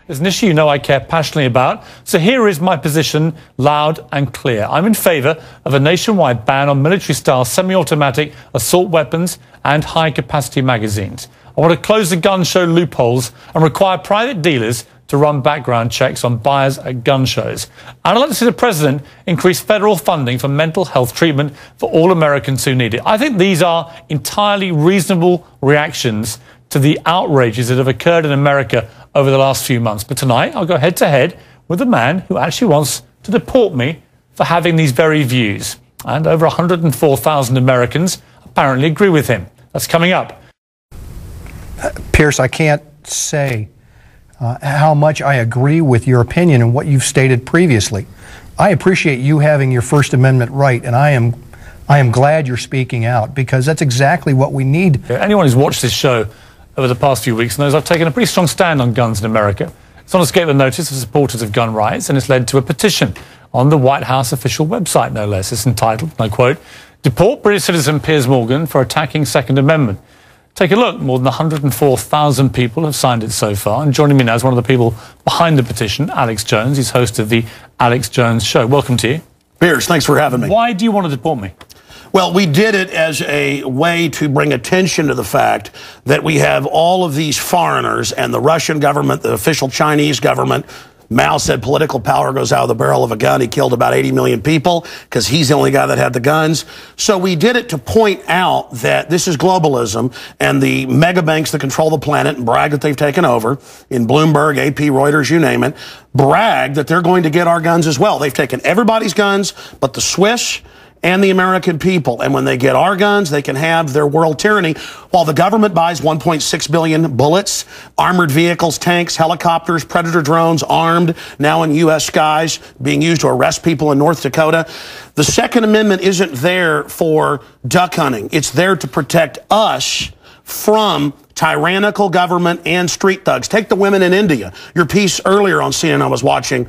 It's an issue you know I care passionately about, so here is my position, loud and clear. I'm in favour of a nationwide ban on military-style semi-automatic assault weapons and high-capacity magazines. I want to close the gun show loopholes and require private dealers to run background checks on buyers at gun shows. And I'd like to see the President increase federal funding for mental health treatment for all Americans who need it. I think these are entirely reasonable reactions to the outrages that have occurred in America over the last few months. But tonight, I'll go head-to-head with a man who actually wants to deport me for having these very views. And over 104,000 Americans apparently agree with him. That's coming up. Piers, I can't say how much I agree with your opinion and what you've stated previously. I appreciate you having your First Amendment right, and I am glad you're speaking out, because that's exactly what we need. Anyone who's watched this show over the past few weeks knows I've taken a pretty strong stand on guns in America. It's not escaped the notice of supporters of gun rights, and it's led to a petition on the White House official website, no less. It's entitled, and I quote, "Deport British citizen Piers Morgan for attacking Second Amendment." Take a look. More than 104,000 people have signed it so far. And joining me now is one of the people behind the petition, Alex Jones. He's host of the Alex Jones Show. Welcome to you. Piers, thanks for having me. Why do you want to deport me? Well, we did it as a way to bring attention to the fact that we have all of these foreigners and the Russian government, the official Chinese government. Mao said political power goes out of the barrel of a gun. He killed about 80 million people because he's the only guy that had the guns. So we did it to point out that this is globalism, and the mega banks that control the planet and brag that they've taken over, in Bloomberg, AP, Reuters, you name it, brag that they're going to get our guns as well. They've taken everybody's guns but the Swiss and the American people. And when they get our guns, they can have their world tyranny, while the government buys 1.6 billion bullets, armored vehicles, tanks, helicopters, Predator drones, armed, now in U.S. skies, being used to arrest people in North Dakota. The Second Amendment isn't there for duck hunting. It's there to protect us from tyrannical government and street thugs. Take the women in India. Your piece earlier on CNN I was watching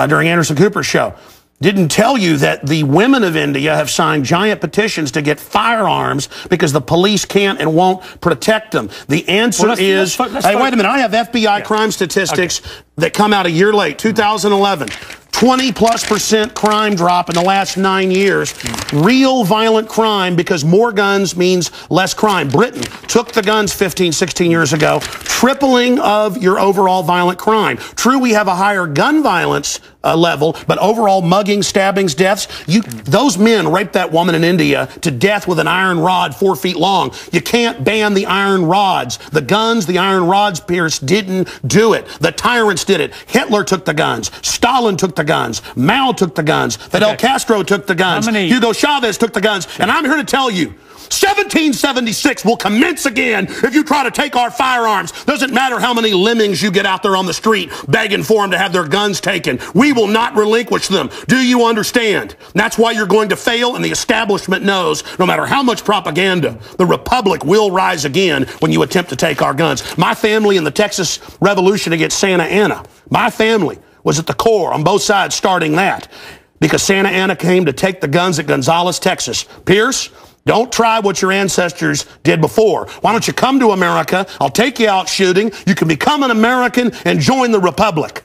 during Anderson Cooper's show didn't tell you that the women of India have signed giant petitions to get firearms because the police can't and won't protect them. The answer is, hey, wait a minute, I have FBI crime statistics that come out a year late, 2011. 20+% crime drop in the last 9 years. Real violent crime, because more guns means less crime. Britain took the guns 15, 16 years ago, tripling of your overall violent crime. True, we have a higher gun violence level, but overall mugging, stabbings, deaths, those men raped that woman in India to death with an iron rod 4 feet long. You can't ban the iron rods. The guns, the iron rods, Pierce, didn't do it. The tyrants did it. Hitler took the guns. Stalin took the guns. Mao took the guns. Fidel Castro took the guns. Hugo Chavez took the guns. And I'm here to tell you, 1776 will commence again if you try to take our firearms. Doesn't matter how many lemmings you get out there on the street begging for them to have their guns taken. We will not relinquish them. Do you understand? And that's why you're going to fail, and the establishment knows no matter how much propaganda, the Republic will rise again when you attempt to take our guns. My family in the Texas Revolution against Santa Anna, my family was at the core on both sides starting that, because Santa Anna came to take the guns at Gonzales, Texas. Pierce, don't try what your ancestors did before. Why don't you come to America? I'll take you out shooting. You can become an American and join the Republic.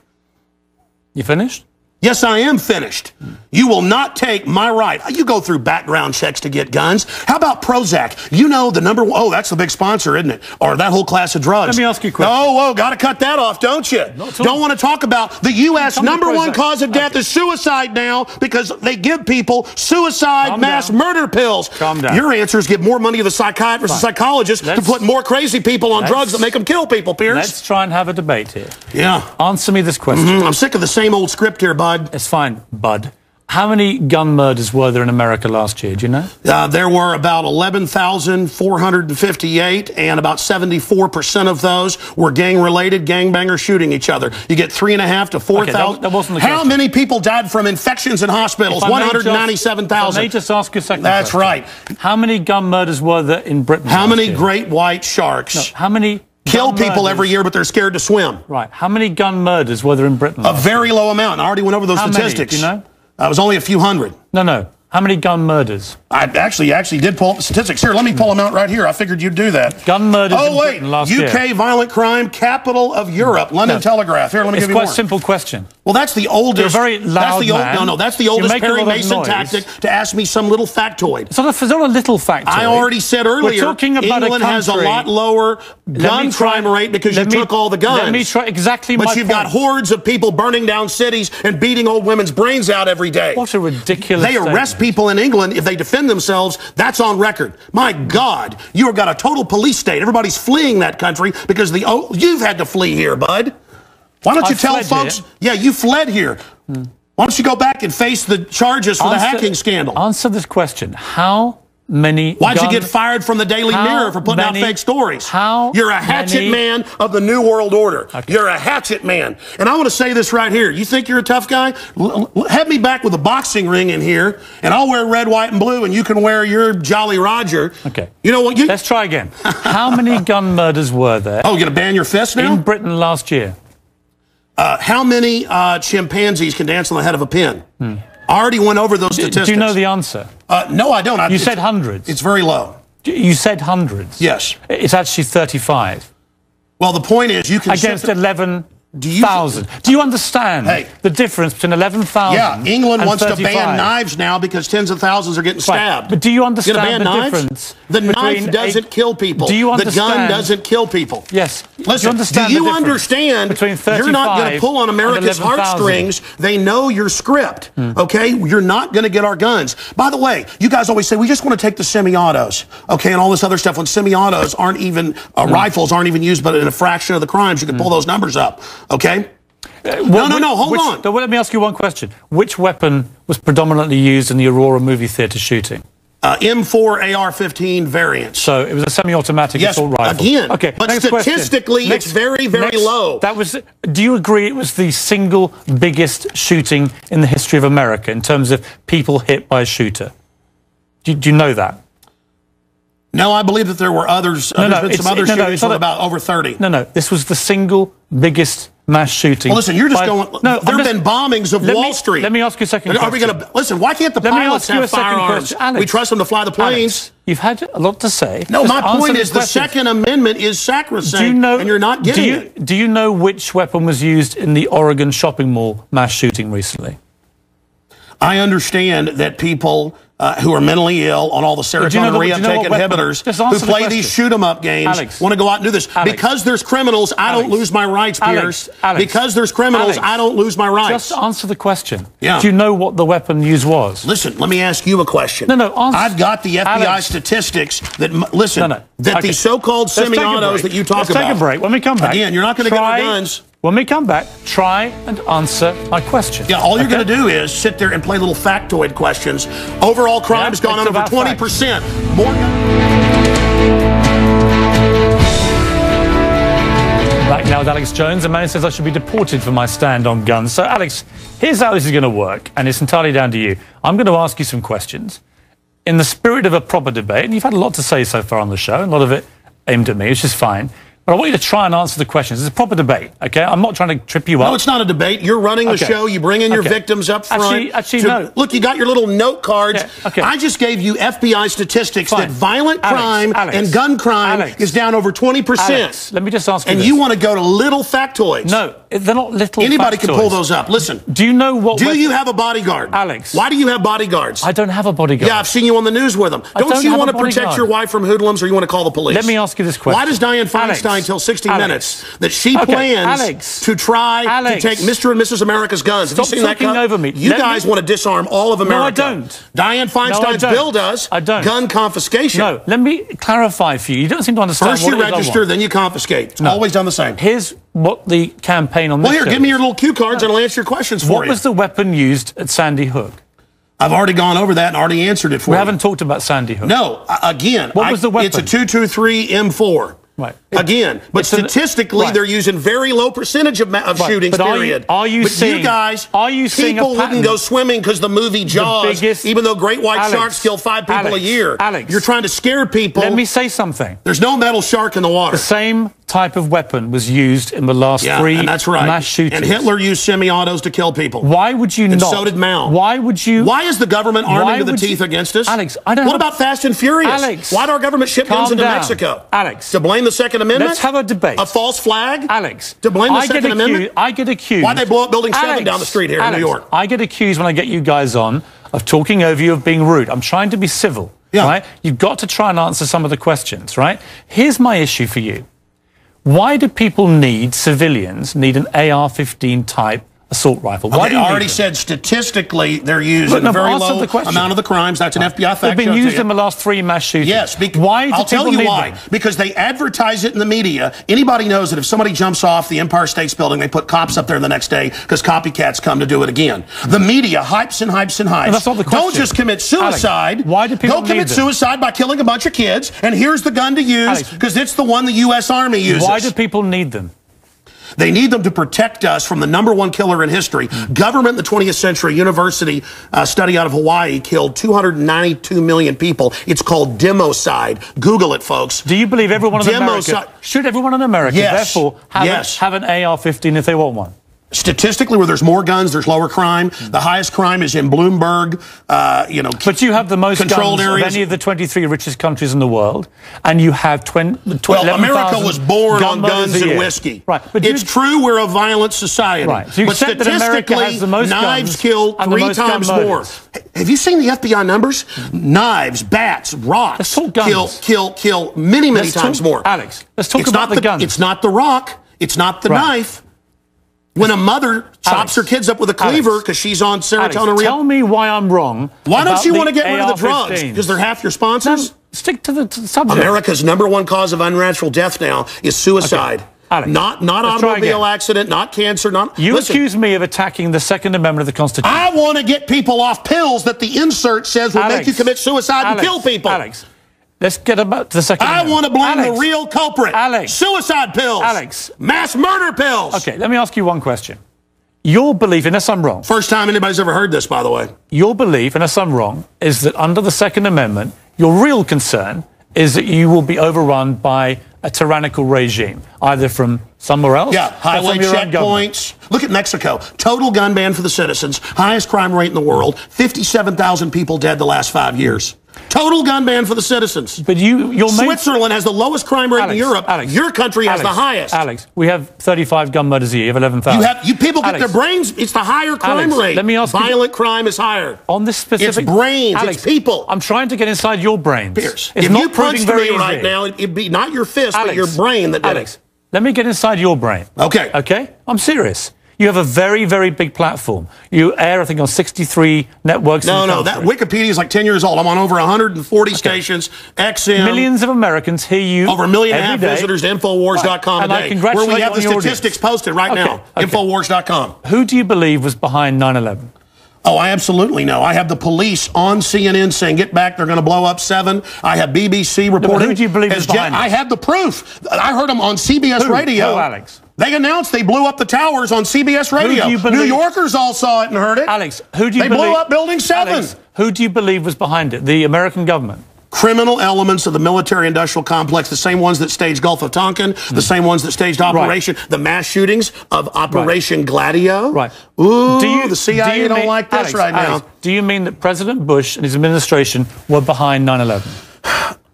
You finished? Yes, I am finished. You will not take my right. You go through background checks to get guns. How about Prozac? You know the number one. Oh, that's the big sponsor, isn't it? Or that whole class of drugs. Let me ask you a question. Oh, got to cut that off, don't you? Don't want to talk about the U.S. number one cause of death is suicide now, because they give people suicide mass murder pills. Calm down. Your answer is give more money to the psychiatrists and psychologists to put more crazy people on drugs that make them kill people, Piers. Let's try and have a debate here. Yeah. Answer me this question. I'm sick of the same old script here, bud. It's fine, bud. How many gun murders were there in America last year? Do you know? There were about 11,458, and about 74% of those were gang-related, gangbangers shooting each other. You get 3,500 to 4,000. That wasn't the How question. many people died from infections in hospitals? 197,000. Let me just ask you a second. That's right. How many gun murders were there in Britain? How many great white sharks? No, how many kill people every year, but they're scared to swim? Right. How many gun murders were there in Britain? A very low amount. I already went over those statistics. Many, do you know? It was only a few hundred. No. How many gun murders? I actually did pull up the statistics. Here, let me pull them out right here. I figured you'd do that. Gun murders in Britain last year. UK violent crime, capital of Europe. London Telegraph. Here, let me give you more. It's quite a simple question. Well, that's the oldest. You're a very loud man. No, that's the oldest Perry Mason tactic to ask me some little factoid. It's not a little factoid. I already said earlier, We're talking about England has a lot lower gun crime rate because you took all the guns. Let me try exactly my point. But you've got hordes of people burning down cities and beating old women's brains out every day. What a ridiculous They arrest people in England if they defend themselves. That's on record. My God, you've got a total police state. Everybody's fleeing that country because you've had to flee here, bud. Why don't you tell folks? Yeah, you fled here. Why don't you go back and face the charges for the hacking scandal? Answer this question. How many Why'd you get fired from the Daily Mirror for putting out fake stories? You're a hatchet man of the New World Order. Okay. You're a hatchet man. And I want to say this right here. You think you're a tough guy? Have me back with a boxing ring in here, and I'll wear red, white, and blue, and you can wear your Jolly Roger. Okay. You know what? Let's try again. How many gun murders were there? Oh, you're going to ban your fist now? In Britain last year. How many chimpanzees can dance on the head of a pin? I already went over those statistics. Do you know the answer? No, I don't. You said hundreds. It's very low. You said hundreds. Yes. It's actually 35. Well, the point is you can... Against 11,000. Do you understand the difference between 11,000 Yeah, England wants 35? to ban knives now because tens of thousands are getting stabbed. Right. But do you understand the difference? The knife doesn't kill people. Do you understand? The gun doesn't kill people. Yes. Listen, do you understand you're not going to pull on America's heartstrings? They know your script, okay? You're not going to get our guns. By the way, you guys always say, we just want to take the semi-autos, okay, and all this other stuff. When semi-autos aren't even, rifles aren't even used but in a fraction of the crimes, you can pull those numbers up, okay? No, hold on. Let me ask you one question. Which weapon was predominantly used in the Aurora movie theatre shooting? M4 AR-15 variants. So it was a semi-automatic assault rifle. Again. Okay, but statistically, it's very, very low. Do you agree it was the single biggest shooting in the history of America in terms of people hit by a shooter? Do you know that? No, I believe that there were others. There's been some other shootings with about over 30. No. This was the single biggest mass shooting. Well, listen, you're just going... No, there have been bombings of Wall Street. Let me ask you a second question. Are we going to... Listen, why can't the pilots have firearms? We trust them to fly the planes. You've had a lot to say. No, my point is the Second Amendment is sacrosanct, and you're not getting it. Do you know which weapon was used in the Oregon shopping mall mass shooting recently? I understand that people who are mentally ill on all the serotonin reuptake inhibitors who play these shoot-'em-up games want to go out and do this. Because there's criminals, I don't lose my rights, Piers. Because there's criminals, I don't lose my rights. Just answer the question. Yeah. Do you know what the weapon used was? Listen, let me ask you a question. Answer. I've got the FBI statistics that, that these so-called semi-autos that you talk about. Let's take a break. When we come back. Again, you're not going to get our guns. When we come back, try and answer my question. Yeah, all you're going to do is sit there and play little factoid questions. Overall crime has gone up over 20%. Back now with Alex Jones. A man says I should be deported for my stand on guns. So, Alex, here's how this is going to work, and it's entirely down to you. I'm going to ask you some questions in the spirit of a proper debate, and you've had a lot to say so far on the show, and a lot of it aimed at me, which is fine. But I want you to try and answer the questions. It's a proper debate, okay? I'm not trying to trip you up. No, it's not a debate. You're running the show. You bring in your victims up front. Actually, no. Look, you got your little note cards. I just gave you FBI statistics that violent crime and gun crime is down over 20%. Alex, let me just ask you this. And you want to go to little factoids. No, they're not little Anybody factoids. Can pull those up. Listen. Do you know what... Do you have a bodyguard? Alex. Why do you have bodyguards? I don't have a bodyguard. Yeah, I've seen you on the news with them. Don't you want to protect your wife from hoodlums, or you want to call the police? Let me ask you this question. Why does Dianne Feinstein tell 60 Minutes that she plans to try to take Mr. and Mrs. America's guns? Have you seen that? Over me. You guys want to disarm all of America. No, I don't. Dianne Feinstein's bill does. I don't. Gun confiscation. No, let me clarify for you. You don't seem to understand. First you register, then you confiscate. It's always done the same. Here's what the campaign on this Well, here, give me your little cue cards and I'll answer your questions for you. What was the weapon used at Sandy Hook? I've already gone over that and already answered it for you. We haven't talked about Sandy Hook. No, again. What was the weapon? It's a 223 M4. Right. Again, but statistically, they're using very low percentage of shootings, period. Are you seeing, you guys, seeing people wouldn't go swimming because the movie Jaws, even though great white sharks kill 5 people a year. Alex, you're trying to scare people. Let me say something. There's no metal shark in the water. The same type of weapon was used in the last three and that's right. mass shootings. And Hitler used semi-autos to kill people. Why would you and not? So did Mao. Why would you? Why is the government arming to the teeth against us? Alex, I don't What about Fast and Furious? Alex, why did our government ship guns into Mexico? Alex. To blame the Second Amendment? Let's have a debate. A false flag? Alex. To blame the Second Amendment? I get accused. Why'd they blow up Building 7 down the street here in New York? I get accused when I get you guys on of talking over you, of being rude. I'm trying to be civil, right? You've got to try and answer some of the questions, right? Here's my issue for you. Why do people need, civilians need an AR-15 type assault rifle? Why I already said statistically they're used in a very low amount of the crimes. That's an FBI fact. They've been used in the last 3 mass shootings. Yes. Why? I'll tell you why. Because they advertise it in the media. Anybody knows that if somebody jumps off the Empire State Building, they put cops up there the next day because copycats come to do it again. The media hypes and hypes and hypes. And that's not the question. Don't just commit suicide. Alex, why do people commit suicide by killing a bunch of kids, and here's the gun to use because it's the one the U.S. Army uses. Why do people need them? They need them to protect us from the #1 killer in history. Government in the 20th century, university study out of Hawaii killed 292 million people. It's called democide. Google it, folks. Do you believe everyone in America should everyone in America therefore have an AR-15 if they want one? Statistically, where there's more guns, there's lower crime. The highest crime is in Bloomberg, But you have the most guns areas of any of the 23 richest countries in the world, and you have Well, America was born on guns and whiskey. Right. But it's true we're a violent society. Right. So you but accept that America has the most knives guns kill and the 3 most times gun more. murders. Have you seen the FBI numbers? Knives, bats, rocks kill many times more. Alex, let's talk about the guns. It's not the rock. It's not the knife. When a mother chops her kids up with a cleaver because she's on serotonin. Tell me why I'm wrong. Why don't you want to get rid of the drugs? Because they're half your sponsors? No, stick to the subject. America's #1 cause of unnatural death now is suicide. Alex, not automobile accident, not cancer, not... You accuse me of attacking the Second Amendment of the Constitution. I want to get people off pills that the insert says will make you commit suicide and kill people. Alex, let's get about to the Second Amendment. I want to blame the real culprit. Suicide pills. Mass murder pills. Okay, let me ask you one question. Your belief, unless I'm wrong... First time anybody's ever heard this, by the way. Your belief, unless I'm wrong, is that under the Second Amendment, your real concern is that you will be overrun by a tyrannical regime, either from somewhere else or highway from your own checkpoints. Look at Mexico. Total gun ban for the citizens. Highest crime rate in the world. 57,000 people dead the last 5 years. Total gun ban for the citizens. But Switzerland has the lowest crime rate in Europe. Your country has the highest. Alex, we have 35 gun murders a year. You have 11,000. You people get their brains. It's the higher crime rate. Let me ask Violent crime is higher. On this specific... It's brains. It's people. I'm trying to get inside your brains. Piers, it's if not you punched very me right now, it'd be not your fist, but your brain that did it. Let me get inside your brain. Okay. Okay? I'm serious. You have a very, very big platform. You air, I think, on 63 networks. No, that Wikipedia is like 10 years old. I'm on over 140 stations, XM. Millions of Americans hear you. Over 1.5 million visitors to Infowars.com and a day. I congratulate where we have the you on statistics posted right now. Infowars.com. Who do you believe was behind 9/11? Oh, I absolutely know. I have the police on CNN saying, get back, they're going to blow up 7. I have BBC reporting. Who do you believe is behind it? I have the proof. I heard them on CBS Radio. Who, Alex? They announced they blew up the towers on CBS Radio. New Yorkers all saw it and heard it. Alex, who do you believe? They blew up Building 7. Alex, who do you believe was behind it? The American government? Criminal elements of the military-industrial complex, the same ones that staged Gulf of Tonkin, the same ones that staged the mass shootings of Operation Gladio. Right. Ooh, the CIA don't like this now. Do you mean that President Bush and his administration were behind 9/11?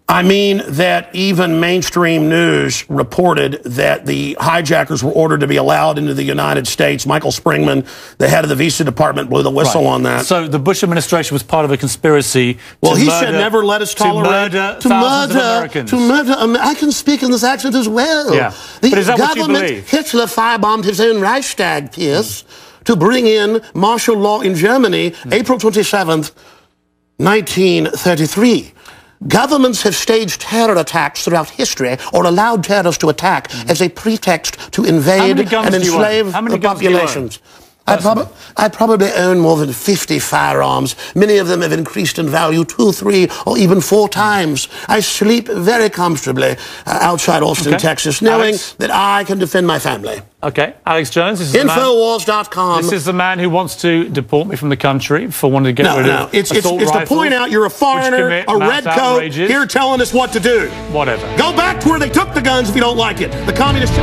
I mean that even mainstream news reported that the hijackers were ordered to be allowed into the United States. Michael Springman, the head of the Visa Department, blew the whistle on that. So the Bush administration was part of a conspiracy he said never let us tolerate to murder. I can speak in this accent as well. Yeah. The but is that government, what you believe? Hitler firebombed his own Reichstag, Piers, to bring in martial law in Germany, April 27th, 1933. Governments have staged terror attacks throughout history or allowed terrorists to attack as a pretext to invade and enslave the populations. I probably own more than 50 firearms. Many of them have increased in value 2, 3, or even 4 times. I sleep very comfortably outside Austin, Texas, knowing that I can defend my family. Okay, Alex Jones. This is Infowars.com. This is the man who wants to deport me from the country for wanting to get rid of it's to point out you're a foreigner, a red coat, here telling us what to do. Whatever. Go back to where they took the guns if you don't like it. The communist...